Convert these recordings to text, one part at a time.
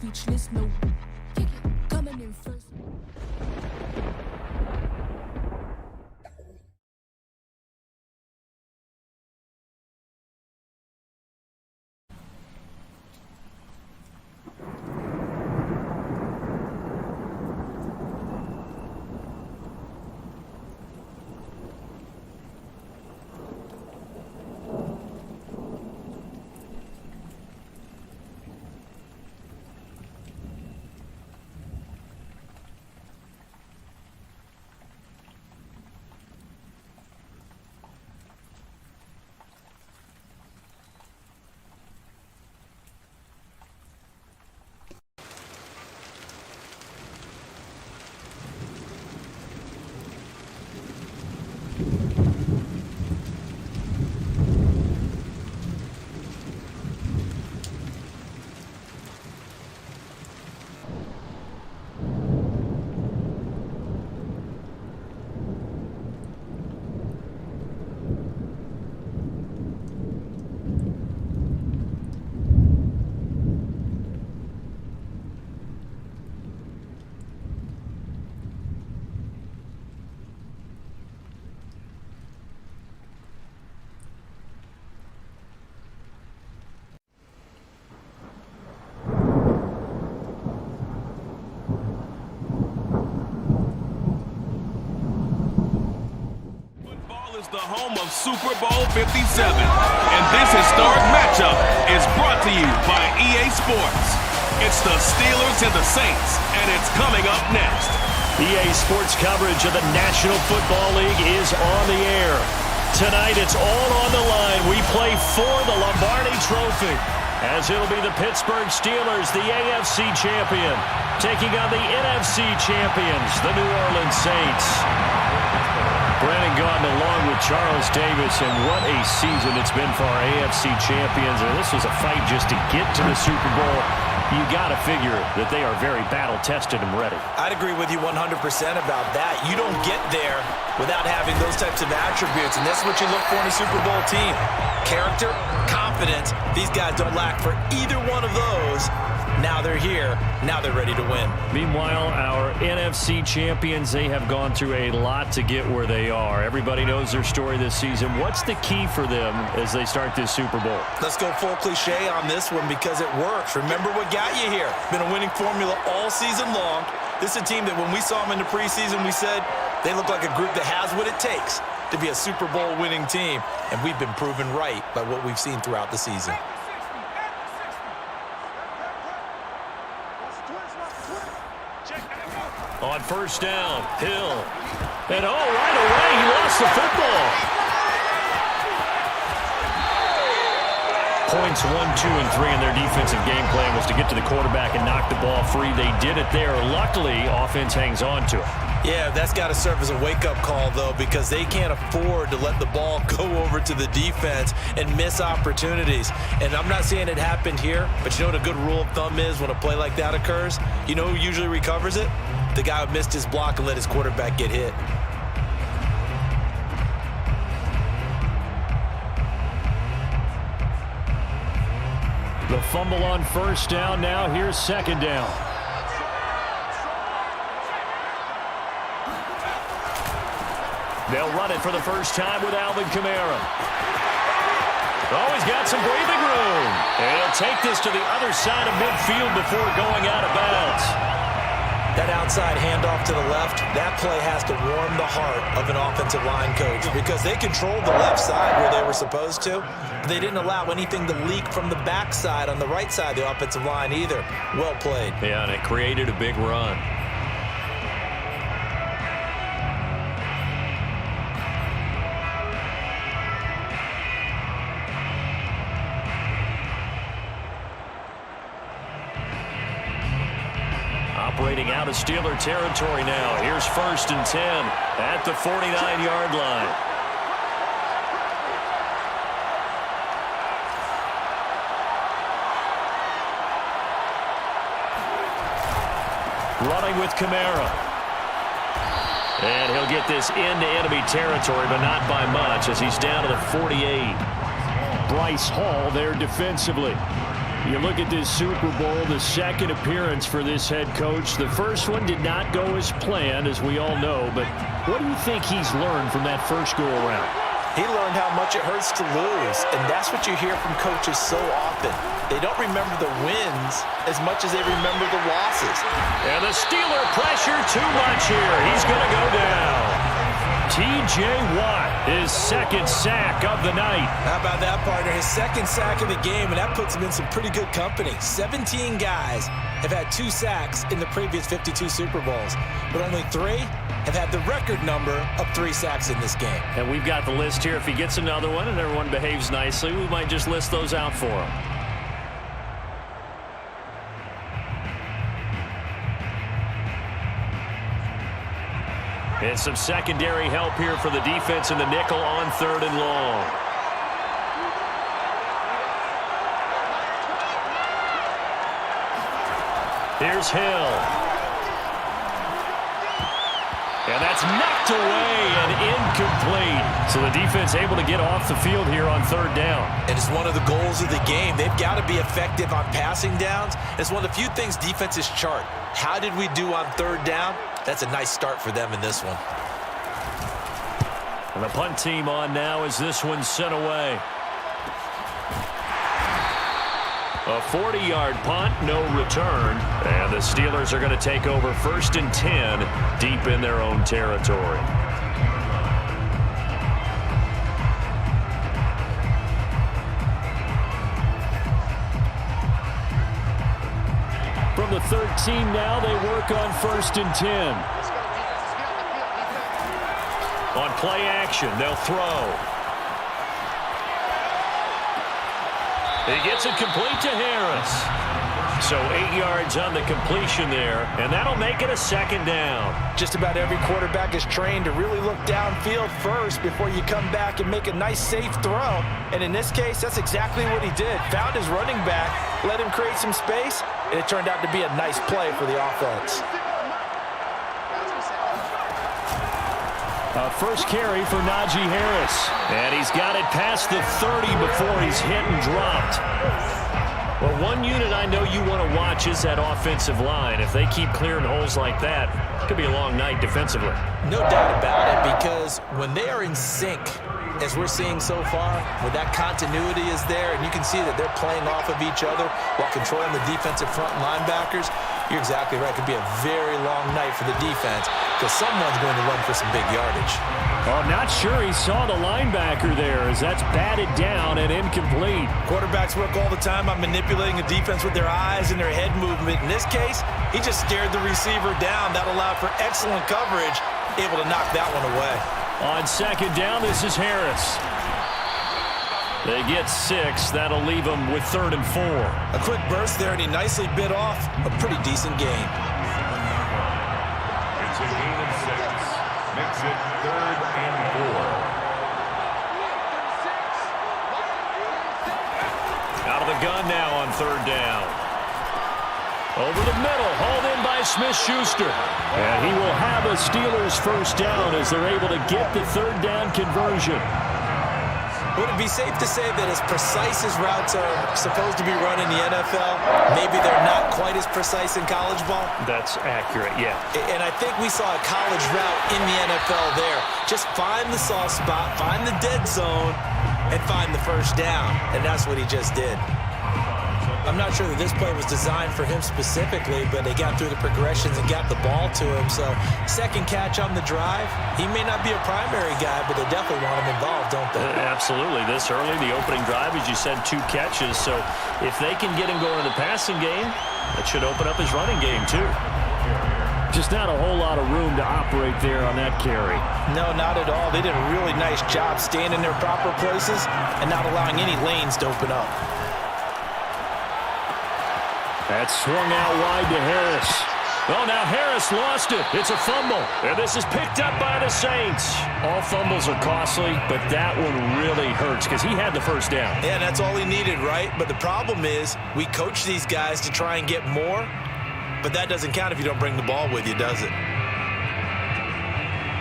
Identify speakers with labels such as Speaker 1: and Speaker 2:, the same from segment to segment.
Speaker 1: speechless, no. Kick it, coming in first.
Speaker 2: The home of Super Bowl 57. And this historic matchup is brought to you by EA Sports. It's the Steelers and the Saints, and it's coming up next.
Speaker 3: EA Sports coverage of the National Football League is on the air. Tonight, it's all on the line. We play for the Lombardi Trophy, as it'll be the Pittsburgh Steelers, the AFC champion, taking on the NFC champions, the New Orleans Saints. Brandon Gaudin along with Charles Davis, and what a season it's been for our AFC champions. And this was a fight just to get to the Super Bowl. You got to figure that they are very battle-tested and ready.
Speaker 4: I'd agree with you 100% about that. You don't get there without having those types of attributes, and that's what you look for in a Super Bowl team. Character, confidence. These guys don't lack for either one of those. Now they're here. Now they're ready to win.
Speaker 3: Meanwhile, our NFC champions, they have gone through a lot to get where they are. Everybody knows their story this season. What's the key for them as they start this Super Bowl?
Speaker 4: Let's go full cliche on this one because it works. Remember what got you here. Been a winning formula all season long. This is a team that when we saw them in the preseason, we said they look like a group that has what it takes to be a Super Bowl winning team. And we've been proven right by what we've seen throughout the season.
Speaker 3: On first down, Hill. And right away, he lost the football. Points 1, 2, and 3 in their defensive game plan was to get to the quarterback and knock the ball free. They did it there. Luckily, offense hangs on to it.
Speaker 4: Yeah, that's got to serve as a wake-up call, though, because they can't afford to let the ball go over to the defense and miss opportunities. And I'm not saying it happened here, but you know what a good rule of thumb is when a play like that occurs? You know who usually recovers it? The guy who missed his block and let his quarterback get hit.
Speaker 3: The fumble on first down. Now here's second down. They'll run it for the first time with Alvin Kamara. Oh, he's got some breathing room. And he'll take this to the other side of midfield before going out of bounds.
Speaker 4: That outside handoff to the left, that play has to warm the heart of an offensive line coach because they controlled the left side where they were supposed to. They didn't allow anything to leak from the backside on the right side of the offensive line either. Well played.
Speaker 3: Yeah, and it created a big run. Operating out of Steeler territory now. Here's first and 10 at the 49-yard line. Running with Kamara. And he'll get this into enemy territory, but not by much as he's down to the 48. Bryce Hall there defensively. You look at this Super Bowl, the second appearance for this head coach. The first one did not go as planned, as we all know. But what do you think he's learned from that first go-around?
Speaker 4: He learned how much it hurts to lose, and that's what you hear from coaches so often. They don't remember the wins as much as they remember the losses.
Speaker 3: And the Steeler pressure too much here. He's going to go down. T.J. Watt, his second sack of the night.
Speaker 4: How about that, partner? His second sack of the game, and that puts him in some pretty good company. 17 guys have had 2 sacks in the previous 52 Super Bowls, but only 3 have had the record number of 3 sacks in this game.
Speaker 3: And we've got the list here. If he gets another one and everyone behaves nicely, we might just list those out for him. And some secondary help here for the defense in the nickel on 3rd and long. Here's Hill. And that's knocked away and incomplete. So the defense able to get off the field here on 3rd down.
Speaker 4: And it's one of the goals of the game. They've got to be effective on passing downs. It's one of the few things defenses chart. How did we do on 3rd down? That's a nice start for them in this one.
Speaker 3: And the punt team on now as this one's sent away. A 40-yard punt, no return. And the Steelers are going to take over 1st and 10 deep in their own territory. From the 13 now, they work on 1st and 10. On play action, they'll throw. He gets it complete to Harris. So 8 yards on the completion there, and that'll make it a 2nd down.
Speaker 4: Just about every quarterback is trained to really look downfield first before you come back and make a nice, safe throw. And in this case, that's exactly what he did. Found his running back, let him create some space, and it turned out to be a nice play for the offense.
Speaker 3: First carry for Najee Harris. And he's got it past the 30 before he's hit and dropped. Well, one unit I know you want to watch is that offensive line. If they keep clearing holes like that, it could be a long night defensively.
Speaker 4: No doubt about it, because when they are in sync, as we're seeing so far, when that continuity is there, and you can see that they're playing off of each other while controlling the defensive front linebackers, you're exactly right. It could be a very long night for the defense because someone's going to run for some big yardage.
Speaker 3: Oh, I'm not sure he saw the linebacker there as that's batted down and incomplete.
Speaker 4: Quarterbacks work all the time on manipulating the defense with their eyes and their head movement. In this case, he just scared the receiver down. That allowed for excellent coverage, able to knock that one away.
Speaker 3: On 2nd down, this is Harris. They get 6. That'll leave them with 3rd and 4.
Speaker 4: A quick burst there, and he nicely bit off a pretty decent gain.
Speaker 5: It's a gain of 6. Makes it 3rd and 4.
Speaker 3: Out of the gun now on 3rd down. Over the middle, hauled in by Smith-Schuster. And he will have a Steelers 1st down as they're able to get the 3rd down conversion.
Speaker 4: Would it be safe to say that as precise as routes are supposed to be run in the NFL, maybe they're not quite as precise in college ball?
Speaker 3: That's accurate, yeah.
Speaker 4: And I think we saw a college route in the NFL there. Just find the soft spot, find the dead zone, and find the 1st down. And that's what he just did. I'm not sure that this play was designed for him specifically, but they got through the progressions and got the ball to him. So 2nd catch on the drive. He may not be a primary guy, but they definitely want him involved, don't they?
Speaker 3: Absolutely. This early, the opening drive, as you said, 2 catches. So if they can get him going in the passing game, that should open up his running game too. Just not a whole lot of room to operate there on that carry.
Speaker 4: No, not at all. They did a really nice job staying in their proper places and not allowing any lanes to open up.
Speaker 3: That swung out wide to Harris. Oh, now Harris lost it. It's a fumble. And this is picked up by the Saints. All fumbles are costly, but that one really hurts because he had the 1st down.
Speaker 4: Yeah, that's all he needed, right? But the problem is we coach these guys to try and get more, but that doesn't count if you don't bring the ball with you, does it?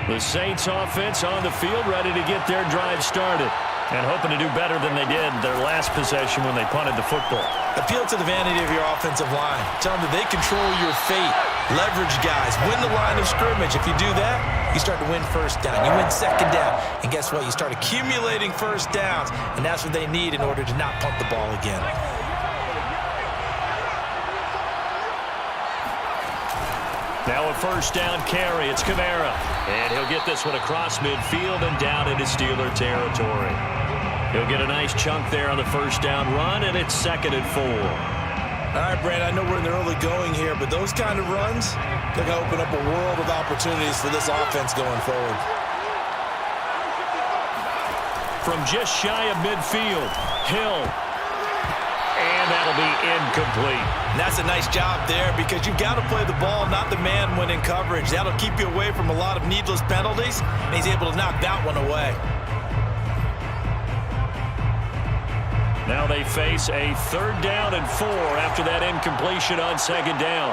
Speaker 3: The Saints offense on the field ready to get their drive started. And hoping to do better than they did their last possession when they punted the football.
Speaker 4: Appeal to the vanity of your offensive line. Tell them that they control your fate. Leverage guys. Win the line of scrimmage. If you do that, you start to win first down. You win second down. And guess what? You start accumulating first downs. And that's what they need in order to not punt the ball again.
Speaker 3: Now a first down carry. It's Kamara. And he'll get this one across midfield and down into Steeler territory. He'll get a nice chunk there on the first down run, and it's 2nd and 4.
Speaker 4: All right, Brandon, I know we're in the early going here, but those kind of runs, they're going to open up a world of opportunities for this offense going forward.
Speaker 3: From just shy of midfield, Hill. And that'll be incomplete.
Speaker 4: And that's a nice job there because you've got to play the ball, not the man when in coverage. That'll keep you away from a lot of needless penalties, and he's able to knock that one away.
Speaker 3: Now they face a 3rd down and 4 after that incompletion on 2nd down.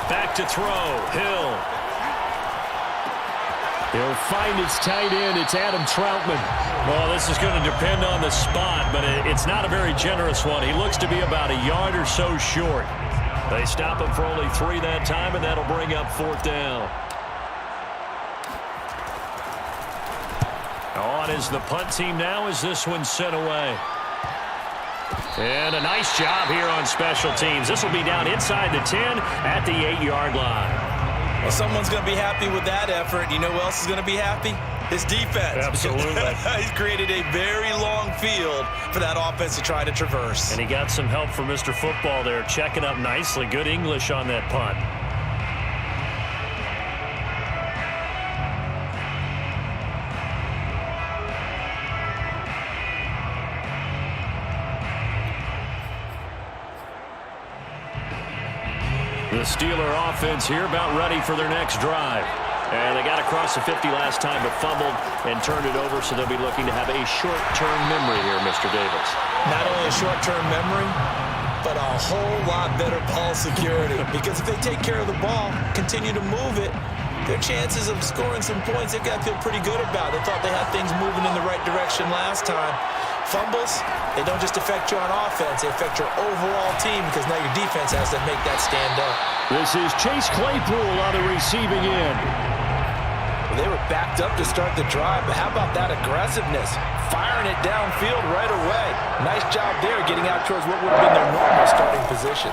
Speaker 3: Back to throw, Hill. He'll find his tight end. It's Adam Troutman. Well, this is going to depend on the spot, but it's not a very generous one. He looks to be about a yard or so short. They stop him for only 3 that time, and that'll bring up 4th down. On is the punt team now as this one's sent away. And a nice job here on special teams. This will be down inside the 10 at the 8-yard line.
Speaker 4: Well, someone's going to be happy with that effort. You know who else is going to be happy? His defense.
Speaker 3: Absolutely.
Speaker 4: He's created a very long field for that offense to try to traverse.
Speaker 3: And he got some help from Mr. Football there, checking up nicely. Good English on that punt. The Steeler offense here about ready for their next drive. And they got across the 50 last time but fumbled and turned it over, so they'll be looking to have a short-term memory here, Mr. Davis.
Speaker 4: Not only a short-term memory, but a whole lot better ball security. Because if they take care of the ball, continue to move it, their chances of scoring some points, they've got to feel pretty good about. They thought they had things moving in the right direction last time. Fumbles, they don't just affect you on offense, they affect your overall team because now your defense has to make that stand up.
Speaker 3: This is Chase Claypool on the receiving end.
Speaker 4: Well, they were backed up to start the drive, but how about that aggressiveness? Firing it downfield right away. Nice job there getting out towards what would have been their normal starting position.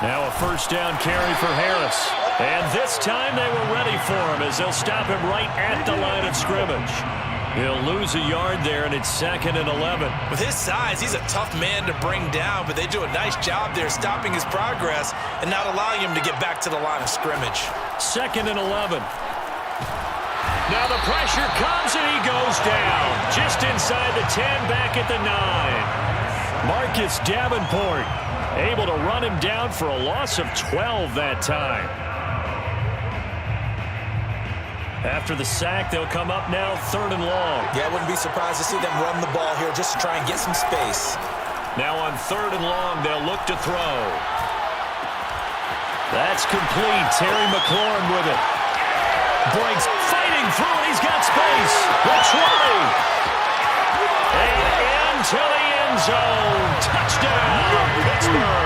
Speaker 3: Now a first down carry for Harris. And this time they were ready for him as they'll stop him right at the line of scrimmage. He'll lose a yard there, and it's 2nd and 11.
Speaker 4: With his size, he's a tough man to bring down, but they do a nice job there stopping his progress and not allowing him to get back to the line of scrimmage.
Speaker 3: 2nd and 11. Now the pressure comes, and he goes down. Just inside the 10, back at the 9. Marcus Davenport able to run him down for a loss of 12 that time. After the sack, they'll come up now 3rd and long.
Speaker 4: Yeah, I wouldn't be surprised to see them run the ball here just to try and get some space.
Speaker 3: Now on 3rd and long, they'll look to throw. That's complete. Terry McLaurin with it. Breaks, fighting through, and he's got space. The 20. And into the end zone. Touchdown, Pittsburgh.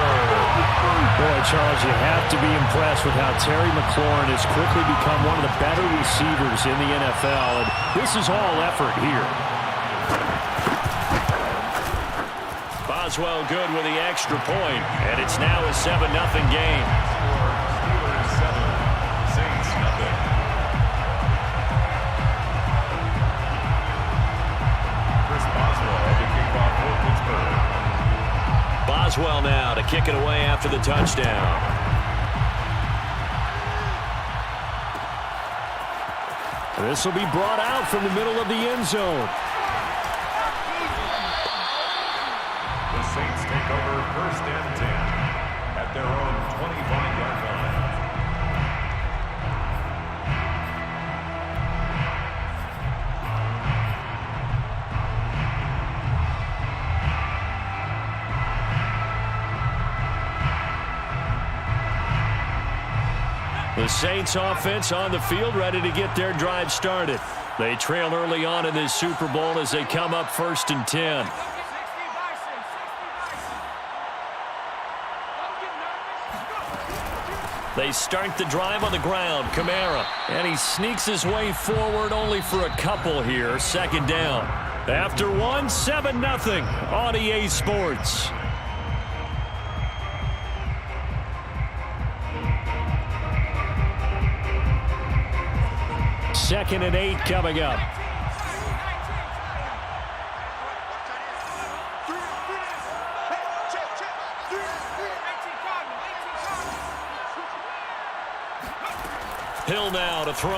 Speaker 3: Boy, Charles, you have to be impressed with how Terry McLaurin has quickly become one of the better receivers in the NFL, and this is all effort here. Boswell good with the extra point, and it's now a 7-0 game.
Speaker 5: Steelers 7, Saints nothing. Chris Boswell, the kickoff for Pittsburgh.
Speaker 3: Boswell now to kick it away after the touchdown. This will be brought out from the middle of the end zone.
Speaker 5: The Saints take over 1st and 10 at their own 25-yard line. The Saints offense on the field ready to get their drive started.
Speaker 3: They trail early on in this Super Bowl as they come up 1st and 10. They start the drive on the ground. Kamara. And he sneaks his way forward only for a couple here. 2nd down. After 1, 7-0 on EA Sports. 2nd and 8 coming up. Hill now to throw.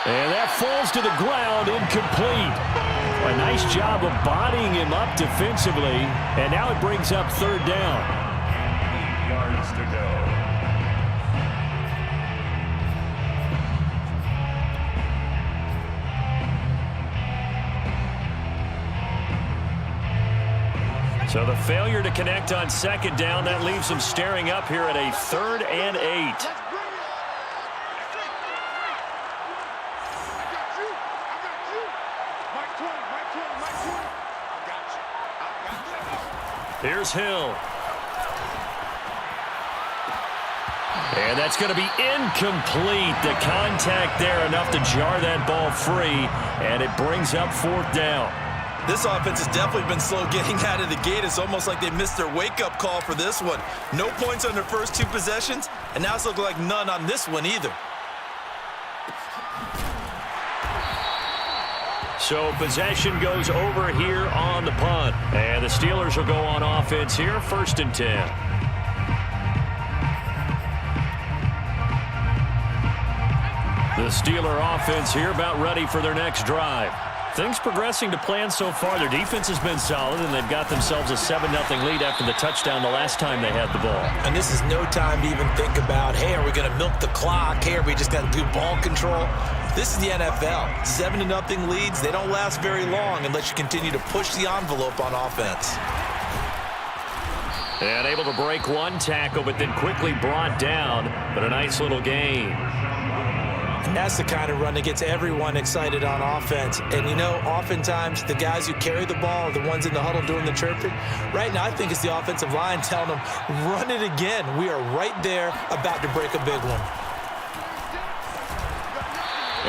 Speaker 3: And that falls to the ground, incomplete. A nice job of bodying him up defensively. And now it brings up 3rd down.
Speaker 5: 8 yards to go.
Speaker 3: So the failure to connect on 2nd down, that leaves them staring up here at a 3rd and 8. Here's Hill. And that's going to be incomplete. The contact there enough to jar that ball free, and it brings up 4th down.
Speaker 4: This offense has definitely been slow getting out of the gate. It's almost like they missed their wake-up call for this one. No points on their first 2 possessions, and now it's looking like none on this one either.
Speaker 3: So possession goes over here on the punt. And the Steelers will go on offense here, 1st and 10. The Steeler offense here about ready for their next drive. Things progressing to plan so far. Their defense has been solid, and they've got themselves a 7-0 lead after the touchdown the last time they had the ball.
Speaker 4: And this is no time to even think about, hey, are we going to milk the clock? Hey, are we just going to do ball control? This is the NFL. 7-0 leads, they don't last very long unless you continue to push the envelope on offense.
Speaker 3: And able to break 1 tackle, but then quickly brought down. But a nice little gain.
Speaker 4: And that's the kind of run that gets everyone excited on offense. And, you know, oftentimes the guys who carry the ball are the ones in the huddle doing the chirping. Right now, I think it's the offensive line telling them, run it again. We are right there about to break a big one.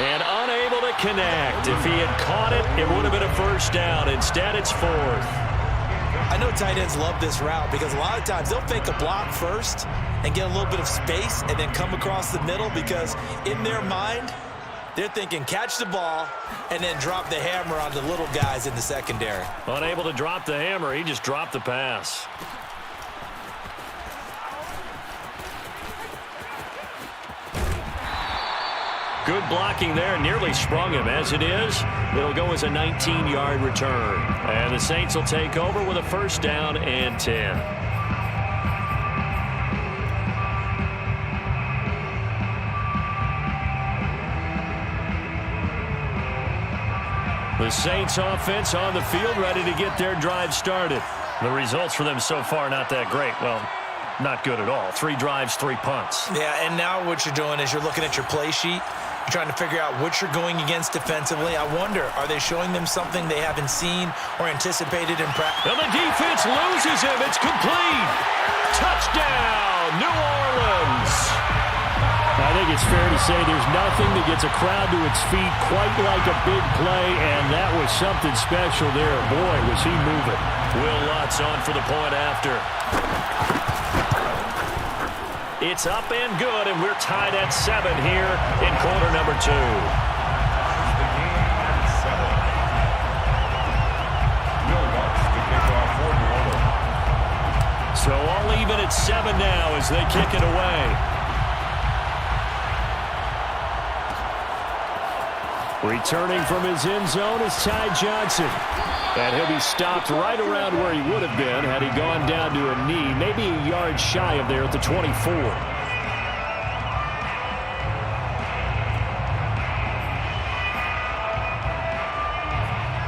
Speaker 3: And unable to connect. If he had caught it, it would have been a 1st down. Instead, it's 4th.
Speaker 4: I know tight ends love this route because a lot of times they'll fake a block first and get a little bit of space and then come across the middle because in their mind, they're thinking catch the ball and then drop the hammer on the little guys in the secondary.
Speaker 3: Unable to drop the hammer, he just dropped the pass. Good blocking there, nearly sprung him. As it is, it'll go as a 19-yard return. And the Saints will take over with a 1st down and 10. The Saints offense on the field ready to get their drive started. The results for them so far not that great. Well, not good at all. 3 drives, 3 punts.
Speaker 4: Yeah, and now what you're doing is you're looking at your play sheet. You're trying to figure out what you're going against defensively. I wonder, are they showing them something they haven't seen or anticipated in practice?
Speaker 3: And the defense loses him. It's complete. Touchdown, New Orleans. I think it's fair to say there's nothing that gets a crowd to its feet quite like a big play, and that was something special there. Boy, was he moving. Will Lutz on for the point after. It's up and good, and we're tied at 7 here in quarter number 2.
Speaker 5: The game at 7. Will Lutz to kick off for New Orleans.
Speaker 3: So all even at 7 now as they kick it away. Returning from his end zone is Ty Johnson. And he'll be stopped right around where he would have been had he gone down to a knee, maybe a yard shy of there at the 24.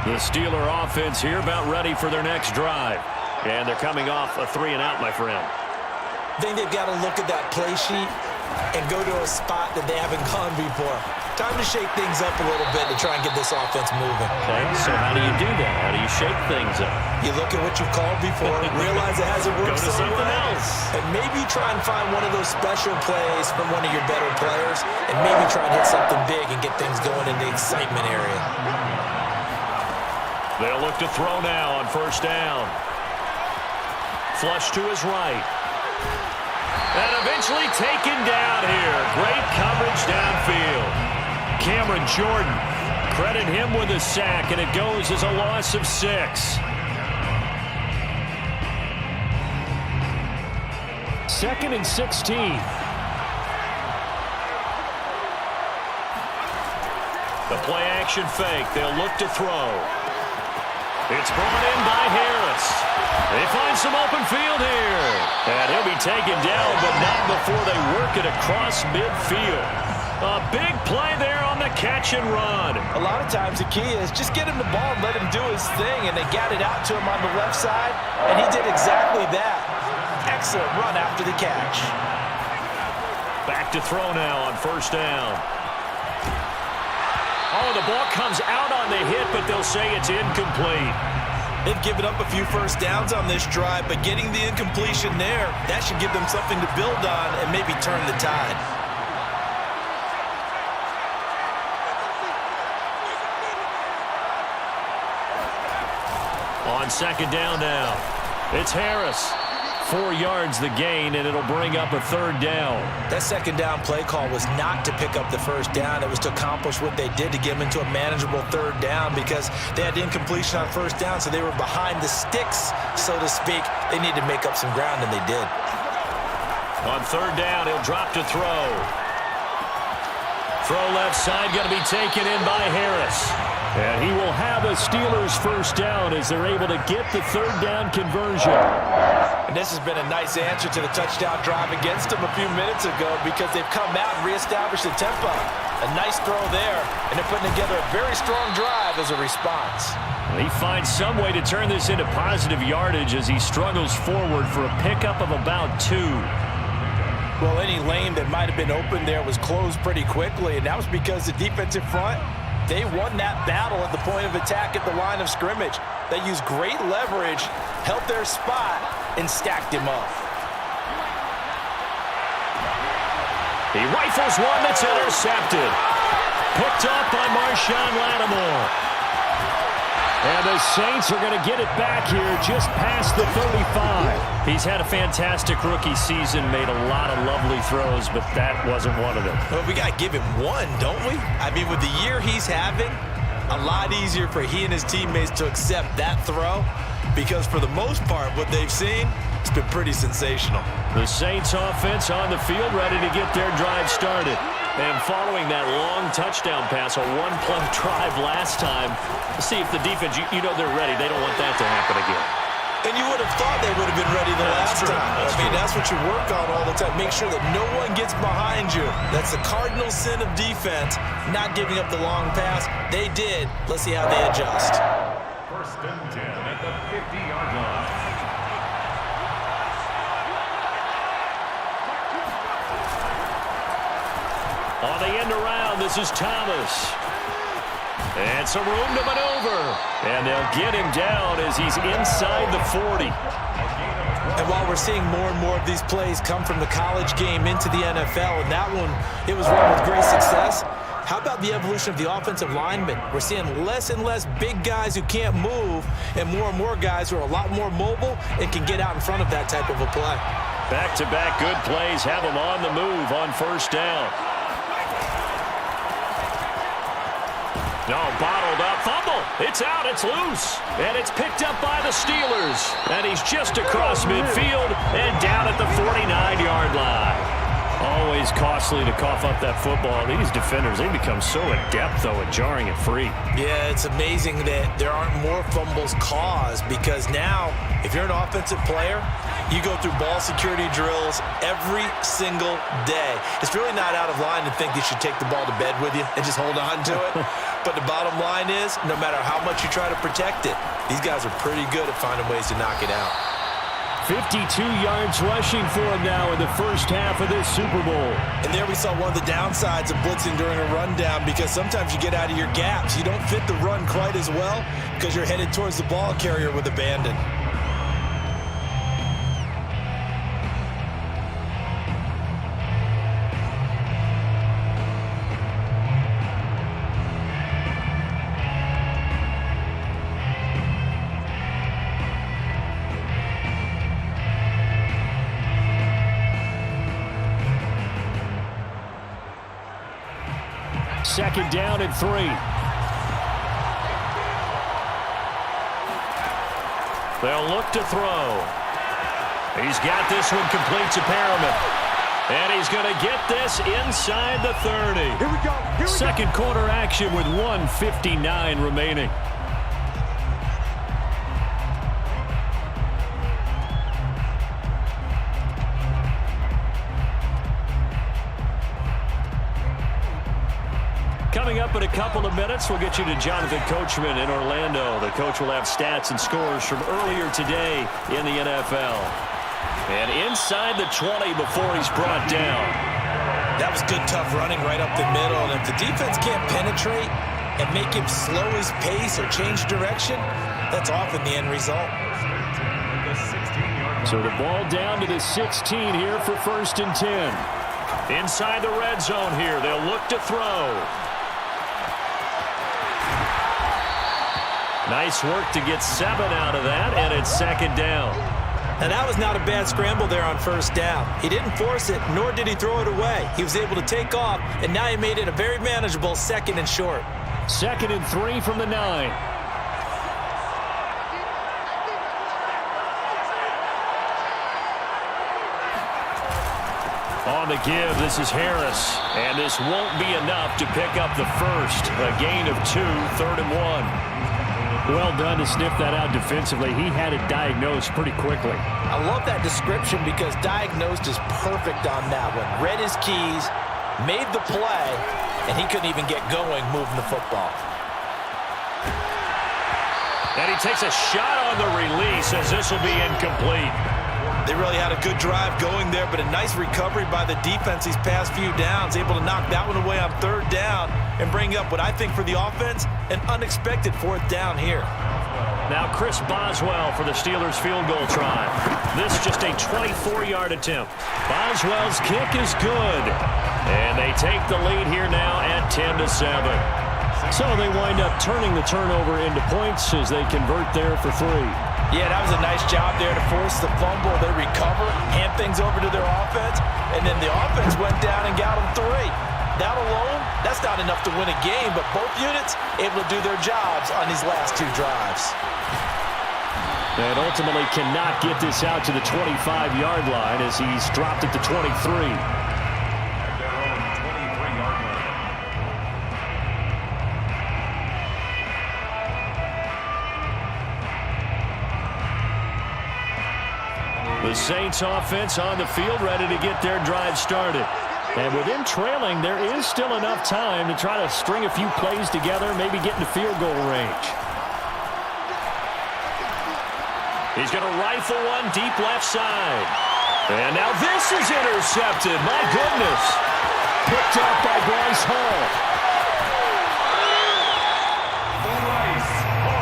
Speaker 3: The Steeler offense here about ready for their next drive. And they're coming off a 3-and-out, my friend.
Speaker 4: I think they've got to look at that play sheet and go to a spot that they haven't gone before. Time to shake things up a little bit to try and get this offense moving.
Speaker 3: Okay, so how do you do that? How do you shake things up?
Speaker 4: You look at what you've called before, realize it hasn't worked
Speaker 3: Go to
Speaker 4: so
Speaker 3: something
Speaker 4: well,
Speaker 3: else.
Speaker 4: and maybe try and find one of those special plays from one of your better players, and maybe try and hit something big and get things going in the excitement area.
Speaker 3: They'll look to throw now on first down. Flush to his right. And eventually taken down here. Great coverage downfield. Cameron Jordan, credit him with a sack, and it goes as a loss of 6. Second and 16. The play action fake. They'll look to throw. It's brought in by Harris. They find some open field here. And he'll be taken down, but not before they work it across midfield. A big play there on the catch and run.
Speaker 4: A lot of times the key is just get him the ball and let him do his thing, and they got it out to him on the left side, and he did exactly that. Excellent run after the catch.
Speaker 3: Back to throw now on first down. Oh, the ball comes out on the hit, but they'll say it's incomplete.
Speaker 4: They've given up a few first downs on this drive, but getting the incompletion there, that should give them something to build on and maybe turn the tide.
Speaker 3: On second down now, it's Harris. 4 yards the gain, and it'll bring up a third down.
Speaker 4: That second down play call was not to pick up the first down. It was to accomplish what they did to get them into a manageable third down because they had incompletion on first down, so they were behind the sticks, so to speak. They needed to make up some ground, and they did.
Speaker 3: On third down, he'll drop to throw. Throw left side, going to be taken in by Harris. And he will have a Steelers first down as they're able to get the third down conversion.
Speaker 4: And this has been a nice answer to the touchdown drive against them a few minutes ago because they've come out and reestablished the tempo. A nice throw there, and they're putting together a very strong drive as a response.
Speaker 3: He finds some way to turn this into positive yardage as he struggles forward for a pickup of about 2.
Speaker 4: Well, any lane that might have been open there was closed pretty quickly, and that was because the defensive front, they won that battle at the point of attack at the line of scrimmage. They used great leverage, held their spot, and stacked him up.
Speaker 3: He rifles one that's intercepted. Picked up by Marshawn Lattimore. And the Saints are going to get it back here just past the 35. He's had a fantastic rookie season, made a lot of lovely throws, but that wasn't one of them.
Speaker 4: Well, we got to give him one, don't we? I mean, with the year he's having, a lot easier for he and his teammates to accept that throw because for the most part, what they've seen, it's been pretty sensational.
Speaker 3: The Saints offense on the field ready to get their drive started. And following that long touchdown pass, a one-play drive last time, see if the defense, you know they're ready. They don't want that to happen again.
Speaker 4: And you would have thought they would have been ready the last time. I mean, that's what you work on all the time. Make sure that no one gets behind you. That's the cardinal sin of defense, not giving up the long pass. They did. Let's see how they adjust.
Speaker 5: First and 10 at the 50-yard line.
Speaker 3: On the end around, this is Thomas. And some room to maneuver. And they'll get him down as he's inside the 40.
Speaker 4: And while we're seeing more and more of these plays come from the college game into the NFL, and that one, it was run with great success, how about the evolution of the offensive linemen? We're seeing less and less big guys who can't move and more guys who are a lot more mobile and can get out in front of that type of a play.
Speaker 3: Back-to-back good plays have them on the move on first down. No, bottled up. Fumble. It's out. It's loose. And it's picked up by the Steelers. And he's just across midfield and down at the 49-yard line. Always costly to cough up that football. These defenders, they become so adept, though, at jarring it free.
Speaker 4: Yeah, it's amazing that there aren't more fumbles caused because now, if you're an offensive player, you go through ball security drills every single day. It's really not out of line to think you should take the ball to bed with you and just hold on to it. But the bottom line is, no matter how much you try to protect it, these guys are pretty good at finding ways to knock it out.
Speaker 3: 52 yards rushing for him now in the first half of this Super Bowl.
Speaker 4: And there we saw one of the downsides of blitzing during a rundown, because sometimes you get out of your gaps. You don't fit the run quite as well because you're headed towards the ball carrier with abandon.
Speaker 3: Second down and 3. They'll look to throw. He's got this one complete to Perriman. And he's going to get this inside the 30.
Speaker 6: Here we go.
Speaker 3: Second quarter action with 1:59 remaining. Coming up in a couple of minutes, we'll get you to Jonathan Coachman in Orlando. The coach will have stats and scores from earlier today in the NFL. And inside the 20 before he's brought down.
Speaker 4: That was good, tough running right up the middle. And if the defense can't penetrate and make him slow his pace or change direction, that's often the end result.
Speaker 3: So the ball down to the 16 here for 1st and 10. Inside the red zone here, they'll look to throw. Nice work to get 7 out of that, and it's 2nd down.
Speaker 4: And that was not a bad scramble there on 1st down. He didn't force it, nor did he throw it away. He was able to take off, and now he made it a very manageable 2nd and short.
Speaker 3: 2nd and 3 from the 9. On the give, this is Harris. And this won't be enough to pick up the first. A gain of 2, 3rd and 1. Well done to sniff that out defensively. He had it diagnosed pretty quickly.
Speaker 4: I love that description because diagnosed is perfect on that one. Read his keys, made the play, and he couldn't even get going moving the football.
Speaker 3: And he takes a shot on the release as this will be incomplete.
Speaker 4: They really had a good drive going there, but a nice recovery by the defense these past few downs, able to knock that one away on 3rd down and bring up what I think for the offense, an unexpected 4th down here.
Speaker 3: Now Chris Boswell for the Steelers field goal try. This just a 24-yard attempt. Boswell's kick is good. And they take the lead here now at 10-7. So they wind up turning the turnover into points as they convert there for 3.
Speaker 4: Yeah, that was a nice job there to force the fumble. They recover, hand things over to their offense, and then the offense went down and got them 3. That alone, that's not enough to win a game, but both units able to do their jobs on these last 2 drives.
Speaker 3: And ultimately cannot get this out to the 25-yard line as he's dropped it to 23. The Saints offense on the field ready to get their drive started. And with them trailing, there is still enough time to try to string a few plays together, maybe get into field goal range. He's going to rifle one deep left side. And now this is intercepted. My goodness. Picked up by Bryce Hall.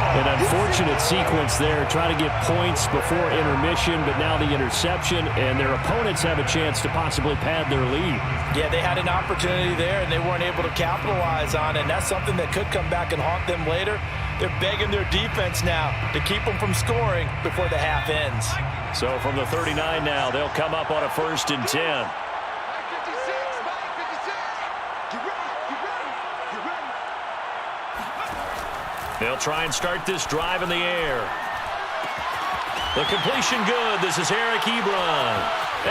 Speaker 3: An unfortunate sequence there, trying to get points before intermission, but now the interception, and their opponents have a chance to possibly pad their lead.
Speaker 4: Yeah, they had an opportunity there, and they weren't able to capitalize on it, and that's something that could come back and haunt them later. They're begging their defense now to keep them from scoring before the half ends.
Speaker 3: So from the 39 now, they'll come up on a 1st and 10. They'll try and start this drive in the air. The completion good. This is Eric Ebron.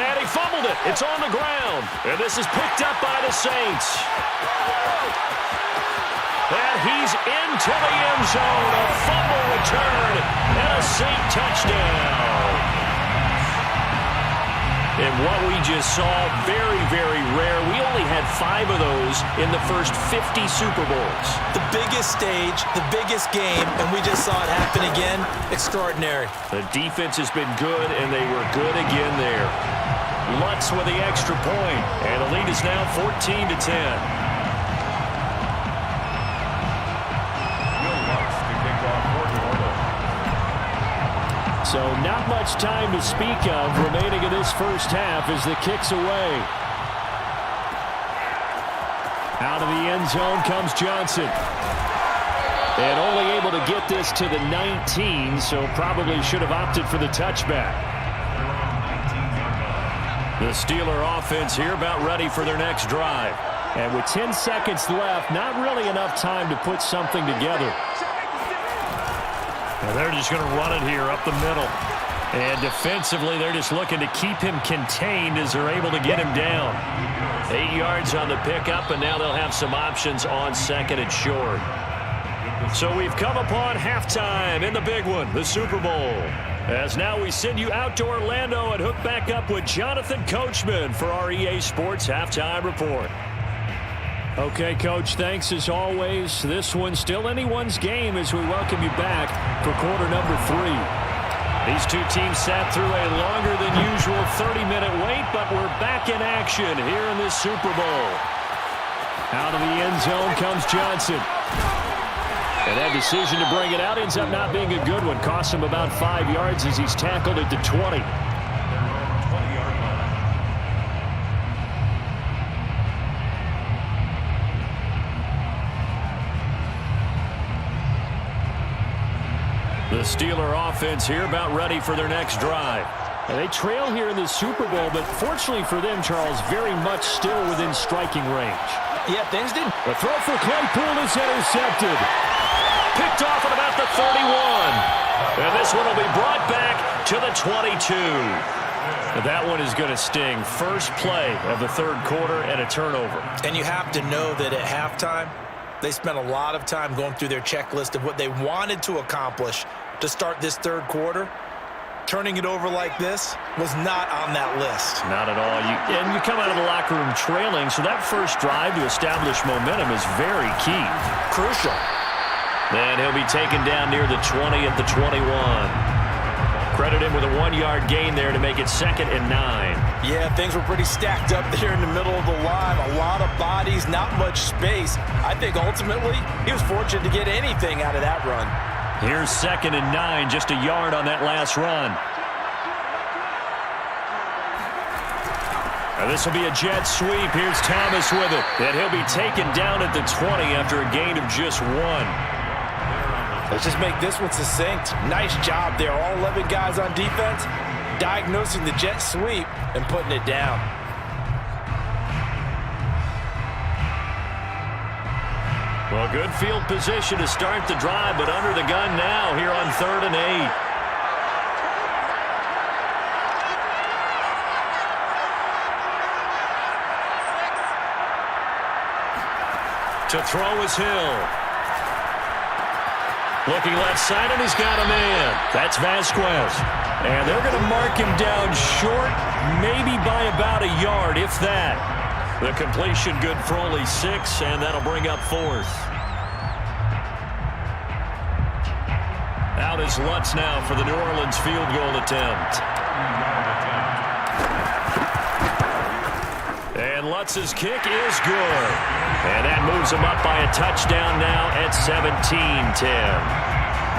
Speaker 3: And he fumbled it. It's on the ground. And this is picked up by the Saints. And he's into the end zone. A fumble return and a Saint touchdown. And what we just saw, very, very rare. We only had 5 of those in the first 50 Super Bowls.
Speaker 4: The biggest stage, the biggest game, and we just saw it happen again. Extraordinary.
Speaker 3: The defense has been good, and they were good again there. Lutz with the extra point, and the lead is now 14-10. So not much time to speak of remaining in this first half as the kick's away. Out of the end zone comes Johnson. And only able to get this to the 19, so probably should have opted for the touchback. The Steeler offense here about ready for their next drive. And with 10 seconds left, not really enough time to put something together. And they're just going to run it here up the middle. And defensively, they're just looking to keep him contained as they're able to get him down. 8 yards on the pickup, and now they'll have some options on second and short. So we've come upon halftime in the big one, the Super Bowl. As now we send you out to Orlando and hook back up with Jonathan Coachman for our EA Sports Halftime Report. Okay, Coach, thanks as always. This one's still anyone's game as we welcome you back for quarter number 3. These two teams sat through a longer than usual 30-minute wait, but we're back in action here in this Super Bowl. Out of the end zone comes Johnson. And that decision to bring it out ends up not being a good one. Costs him about 5 yards as he's tackled at the 20. The Steeler offense here about ready for their next drive. And they trail here in the Super Bowl, but fortunately for them, Charles, very much still within striking range.
Speaker 4: Yeah, things didn't.
Speaker 3: The throw for Claypool is intercepted. Picked off at about the 31. And this one will be brought back to the 22. And that one is going to sting. First play of the third quarter and a turnover.
Speaker 4: And you have to know that at halftime, they spent a lot of time going through their checklist of what they wanted to accomplish to start this third quarter. Turning it over like this was not on that list.
Speaker 3: Not at all. And you come out of the locker room trailing, so that first drive to establish momentum is very key.
Speaker 4: Crucial.
Speaker 3: Then he'll be taken down near the 20 at the 21. Credit him with a 1-yard gain there to make it 2nd and 9.
Speaker 4: Yeah, things were pretty stacked up there in the middle of the line. A lot of bodies, not much space. I think ultimately he was fortunate to get anything out of that run.
Speaker 3: Here's 2nd and 9, just a yard on that last run. Now this will be a jet sweep. Here's Thomas with it. And he'll be taken down at the 20 after a gain of just 1.
Speaker 4: Let's just make this one succinct. Nice job there. All 11 guys on defense diagnosing the jet sweep and putting it down.
Speaker 3: Well, good field position to start the drive, but under the gun now here on 3rd and 8. To throw is Hill. Looking left side, and he's got a man. That's Vasquez. And they're going to mark him down short, maybe by about a yard, if that. The completion good for only 6, and that'll bring up 4th. Out is Lutz now for the New Orleans field goal attempt. And Lutz's kick is good. And that moves him up by a touchdown now at 17-10.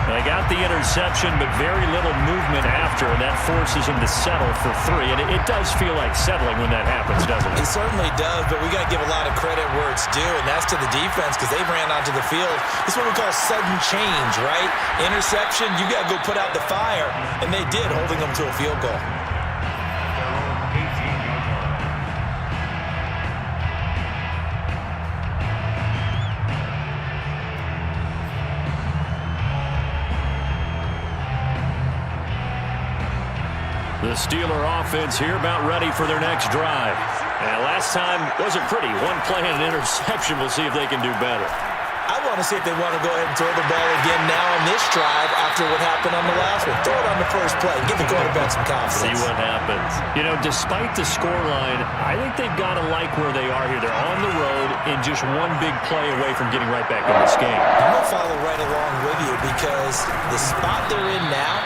Speaker 3: They got the interception, but very little movement after, and that forces him to settle for 3. And it does feel like settling when that happens, doesn't it?
Speaker 4: It certainly does, but we got to give a lot of credit where it's due, and that's to the defense because they ran onto the field. This is what we call sudden change, right? Interception, you got to go put out the fire, and they did, holding them to a field goal.
Speaker 3: The Steeler offense here about ready for their next drive. And last time wasn't pretty. One play and an interception. We'll see if they can do better.
Speaker 4: I want to see if they want to go ahead and throw the ball again now on this drive after what happened on the last one. Throw it on the first play and give the quarterback some confidence.
Speaker 3: See what happens. You know, despite the scoreline, I think they've got to like where they are here. They're on the road and just one big play away from getting right back in this game.
Speaker 4: I'm going to follow right along with you because the spot they're in now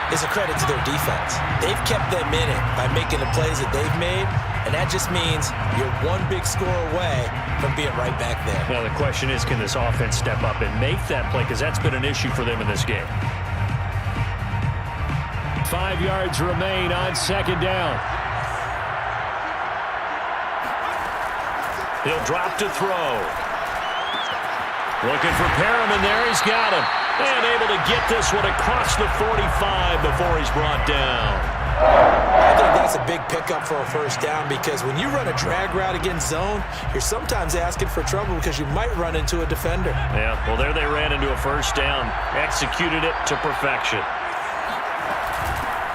Speaker 4: is a credit to their defense. They've kept them in it by making the plays that they've made, and that just means you're one big score away from being right back there.
Speaker 3: Now the question is, can this offense step up and make that play? Because that's been an issue for them in this game. 5 yards remain on second down. He'll drop to throw. Looking for Perriman there. He's got him. And able to get this one across the 45 before he's brought down.
Speaker 4: I think that's a big pickup for a first down because when you run a drag route against zone, you're sometimes asking for trouble because you might run into a defender.
Speaker 3: Yeah, well, there they ran into a first down. Executed it to perfection.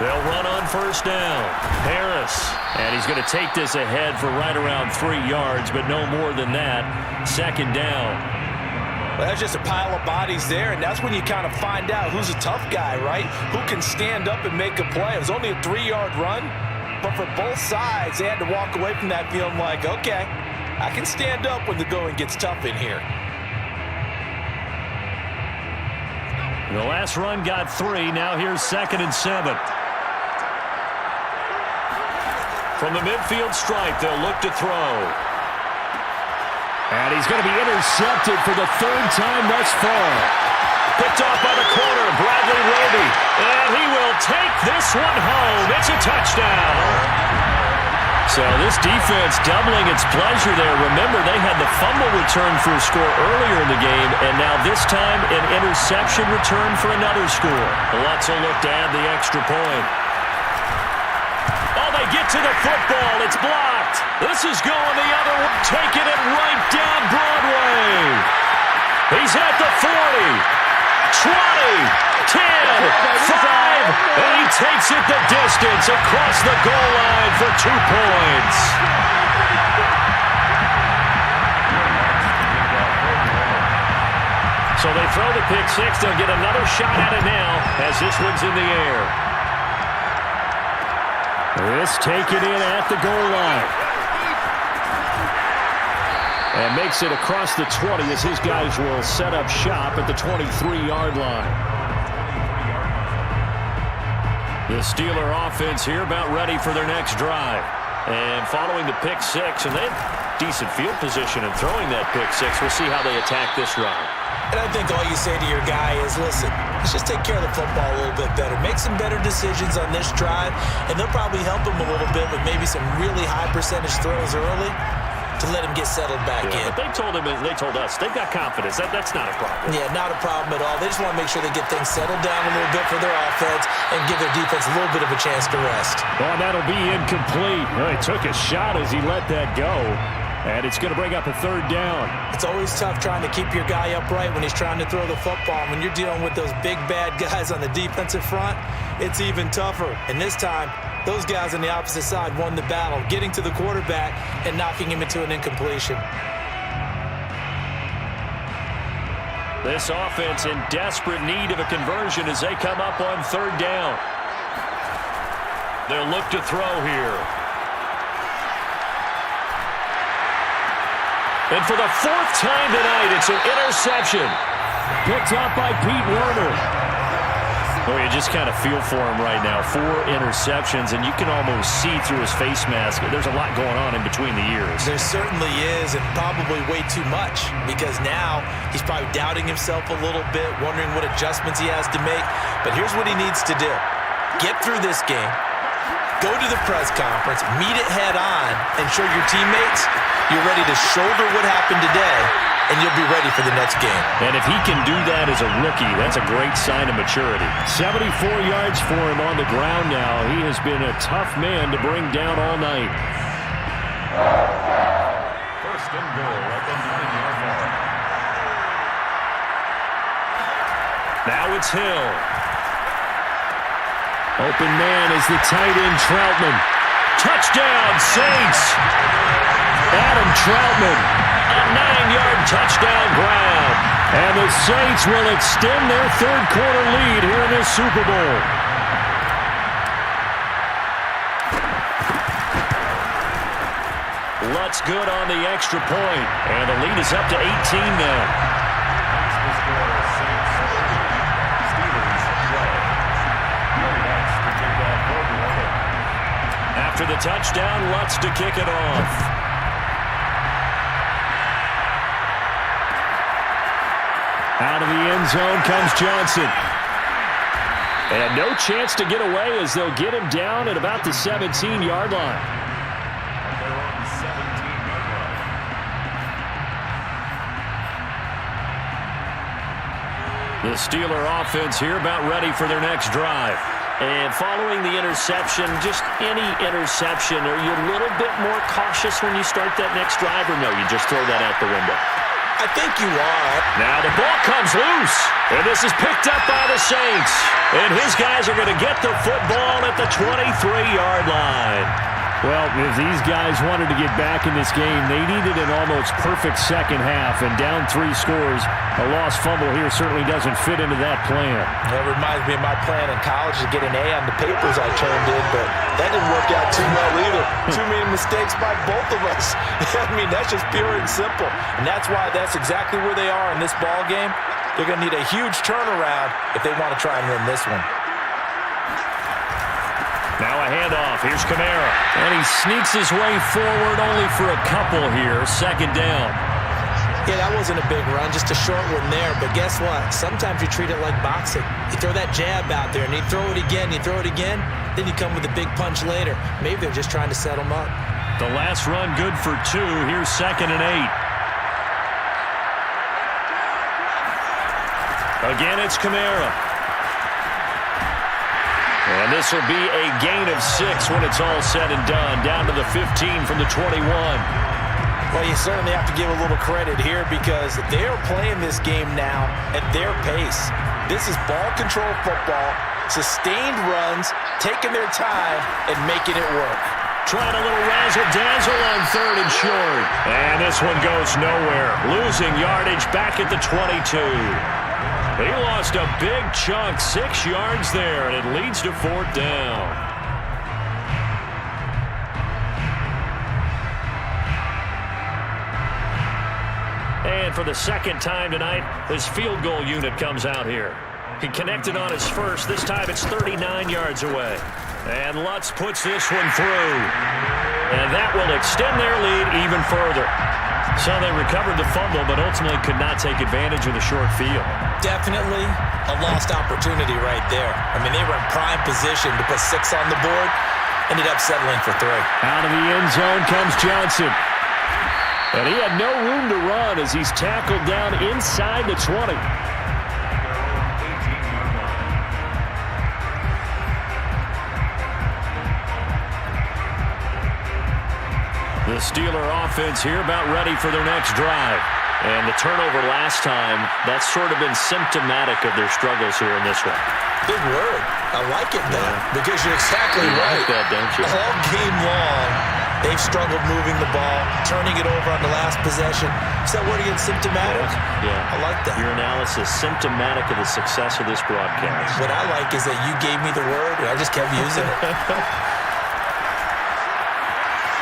Speaker 3: They'll run on first down. Harris. And he's going to take this ahead for right around 3 yards, but no more than that. Second down.
Speaker 4: Well, that's just a pile of bodies there, and that's when you kind of find out who's a tough guy, right? Who can stand up and make a play. It was only a 3-yard run, but for both sides, they had to walk away from that feeling like, okay, I can stand up when the going gets tough in here.
Speaker 3: The last run got 3. Now here's 2nd and 7. From the midfield stripe, they'll look to throw. And he's going to be intercepted for the 3rd time thus far. Picked off by the corner, Bradley Roby. And he will take this one home. It's a touchdown. So this defense doubling its pleasure there. Remember, they had the fumble return for a score earlier in the game, and now this time an interception return for another score. Lutz will look to add the extra point. Oh, they get to the football. It's blocked. This is going the other way, taking it right down Broadway. He's at the 40, 20, 10, 5, and he takes it the distance across the goal line for 2 points. So they throw the pick six. They'll get another shot at it now as this one's in the air. This taken in at the goal line. And makes it across the 20 as his guys will set up shop at the 23-yard line. The Steeler offense here about ready for their next drive. And following the pick six, and they have decent field position in throwing that pick six. We'll see how they attack this drive.
Speaker 4: And I think all you say to your guy is, listen, let's just take care of the football a little bit better. Make some better decisions on this drive, and they'll probably help him a little bit with maybe some really high percentage throws early to let him get settled back in.
Speaker 3: But they told him, they told us, they've got confidence. That's not a problem.
Speaker 4: Yeah, not a problem at all. They just want to make sure they get things settled down a little bit for their offense and give their defense a little bit of a chance to rest.
Speaker 3: Well, that'll be incomplete. Well, he took a shot as he let that go. And it's going to bring up a 3rd down.
Speaker 4: It's always tough trying to keep your guy upright when he's trying to throw the football. When you're dealing with those big, bad guys on the defensive front, it's even tougher. And this time, those guys on the opposite side won the battle, getting to the quarterback and knocking him into an incompletion.
Speaker 3: This offense in desperate need of a conversion as they come up on 3rd down. They'll look to throw here. And for the 4th time tonight, it's an interception. Picked up by Pete Werner. Oh, you just kind of feel for him right now. 4 interceptions, and you can almost see through his face mask. There's a lot going on in between the ears.
Speaker 4: There certainly is, and probably way too much, because now he's probably doubting himself a little bit, wondering what adjustments he has to make. But here's what he needs to do. Get through this game, go to the press conference, meet it head on, and show your teammates you're ready to shoulder what happened today, and you'll be ready for the next game.
Speaker 3: And if he can do that as a rookie, that's a great sign of maturity. 74 yards for him on the ground now. He has been a tough man to bring down all night.
Speaker 5: 1st and goal at the 9-yard line.
Speaker 3: Now it's Hill. Open man is the tight end Troutman. Touchdown, Saints! Adam Troutman, a 9-yard touchdown grab. And the Saints will extend their third quarter lead here in this Super Bowl. Lutz good on the extra point, and the lead is up to 18 now.
Speaker 5: Makes the score Saints 30, Steelers 12. Lutz to kick off for the order.
Speaker 3: After the touchdown, Lutz to kick it off. Out of the end zone comes Johnson. And no chance to get away as they'll get him down at about the 17-yard line.
Speaker 5: At their own 17-yard line.
Speaker 3: The Steeler offense here about ready for their next drive. And following the interception, just any interception, are you a little bit more cautious when you start that next drive, or no, you just throw that out the window?
Speaker 4: I think you are.
Speaker 3: Now the ball comes loose, and this is picked up by the Saints. And his guys are going to get the football at the 23-yard line. Well, if these guys wanted to get back in this game, they needed an almost perfect second half, and down 3 scores. A lost fumble here certainly doesn't fit into that plan.
Speaker 4: That reminds me of my plan in college to get an A on the papers I turned in, but that didn't work out too well either. Too many mistakes by both of us. I mean, that's just pure and simple. And that's why that's exactly where they are in this ball game. They're going to need a huge turnaround if they want to try and win this one.
Speaker 3: Now a handoff. Here's Kamara. And he sneaks his way forward only for a couple here. Second down.
Speaker 6: Yeah, that wasn't a big run, just a short one there. But guess what? Sometimes you treat it like boxing. You throw that jab out there, and you throw it again, then you come with a big punch later. Maybe they're just trying to set them up.
Speaker 3: The last run good for 2. Here's 2nd and 8. Again, it's Kamara. And this will be a gain of 6 when it's all said and done. Down to the 15 from the 21.
Speaker 4: Well, you certainly have to give a little credit here because they're playing this game now at their pace. This is ball control football, sustained runs, taking their time, and making it work.
Speaker 3: Trying a little razzle-dazzle on 3rd and short. And this one goes nowhere. Losing yardage back at the 22. He lost a big chunk, 6 yards there, and it leads to 4th down. And for the second time tonight, his field goal unit comes out here. He connected on his first. This time it's 39 yards away. And Lutz puts this one through. And that will extend their lead even further. So they recovered the fumble, but ultimately could not take advantage of the short field.
Speaker 4: Definitely a lost opportunity right there. I mean, they were in prime position to put 6 on the board. Ended up settling for 3.
Speaker 3: Out of the end zone comes Johnson. And he had no room to run as he's tackled down inside the 20. The Steeler offense here about ready for their next drive. And the turnover last time, that's sort of been symptomatic of their struggles here in this one.
Speaker 4: Big word. I like it, though, because you're exactly right.
Speaker 3: Like that, don't you?
Speaker 4: All game long, they've struggled moving the ball, turning it over on the last possession. Is that word again, symptomatic?
Speaker 3: Yeah.
Speaker 4: I like that.
Speaker 3: Your analysis, symptomatic of the success of this broadcast.
Speaker 4: What I like is that you gave me the word, and I just kept using it.